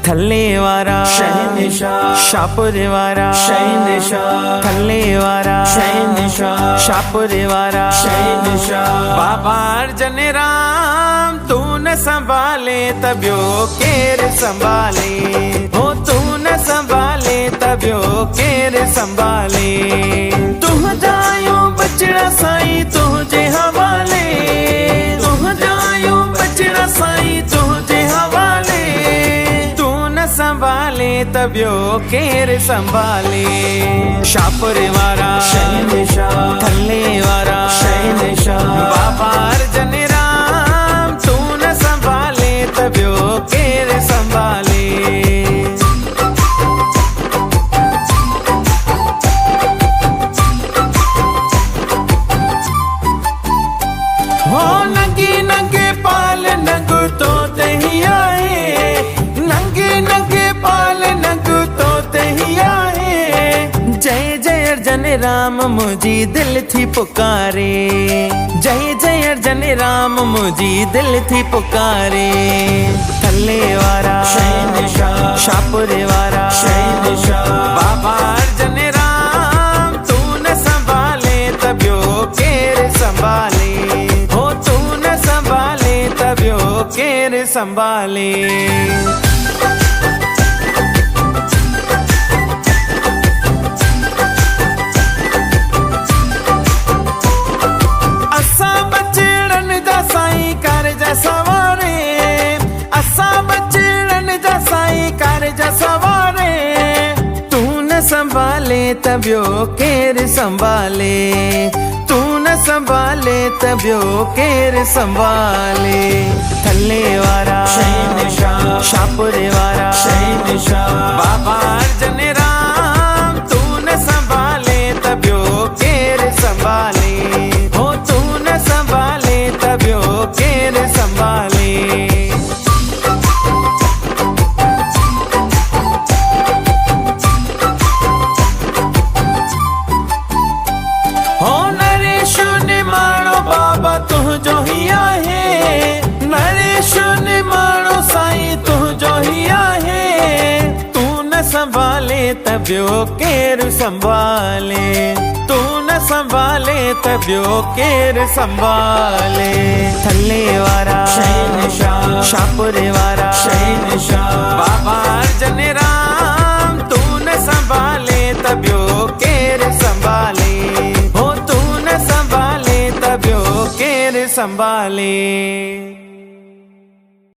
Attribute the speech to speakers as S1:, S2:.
S1: थल्ले वारा
S2: शहनशाह
S1: शाहपुरे वारा
S2: शहनशाह
S1: थल्ले वारा
S2: शहनशाह
S1: शाहपुरे वारा
S2: शहनशाह
S1: बाबा अर्जन राम तू न संभाले तब्यो केर संभाले हो तू न संभाले तब्यो केर संभाले तुझायो बचड़ा साईं तुझे हवाले तुझायो बचड़ा साईं तुझे हवाले तू न संभाले तब्यो केर संभाले शाहपुरे वारा
S2: शहनशाह
S1: थल्ले वारा
S2: शहनशाह
S1: बाबा अर्जन राम तू न संभाले तब्यो केर संभाले हो नंगी नंगे पाल नंग तो तही आए नंगे नंगे पाल नंग तो तही आए जय जय अर्जन राम मुझी दिल थी पुकारे जय जय अर्जन राम मुझी दिल थी पुकारे थल्ले वारा
S2: शहनशाह
S1: शाहपुरे वारा
S2: शहनशाह
S1: बाबा अर्जन राम तू न संभाले तब्यो केर संभाले हो तू न संभाले तब्यो केर संभाले असा बचड़न जा साईं कर जा सवारे असा बचड़न जा साईं कर जा सवारे तू न संभाले तब्यो केर संभाले तू न संभाले तब्यो केर संभाले थल्ले वारा
S2: शहनशाह
S1: शाहपुरे वारा
S2: शहनशाह
S1: बाबा अर्जन राम तू न संभाले तब्यो केर संभाले हो तू न संभाले तब्यो केर संभाले हो नरेश निमाणो बाबा तुझो ही आहे नरेश निमाणो साईं तुझो ही आहे तू न संभाले तब्यो केर संभाले तू न संभाले तब्यो केर संभाले थल्ले वारा
S2: शहनशाह
S1: शाहपुरे वारा
S2: शहनशाह
S1: बाबा अर्जन राम तू न संभाले तब्यो केर संभाले हो तू न संभाले तब्यो केर संभाले।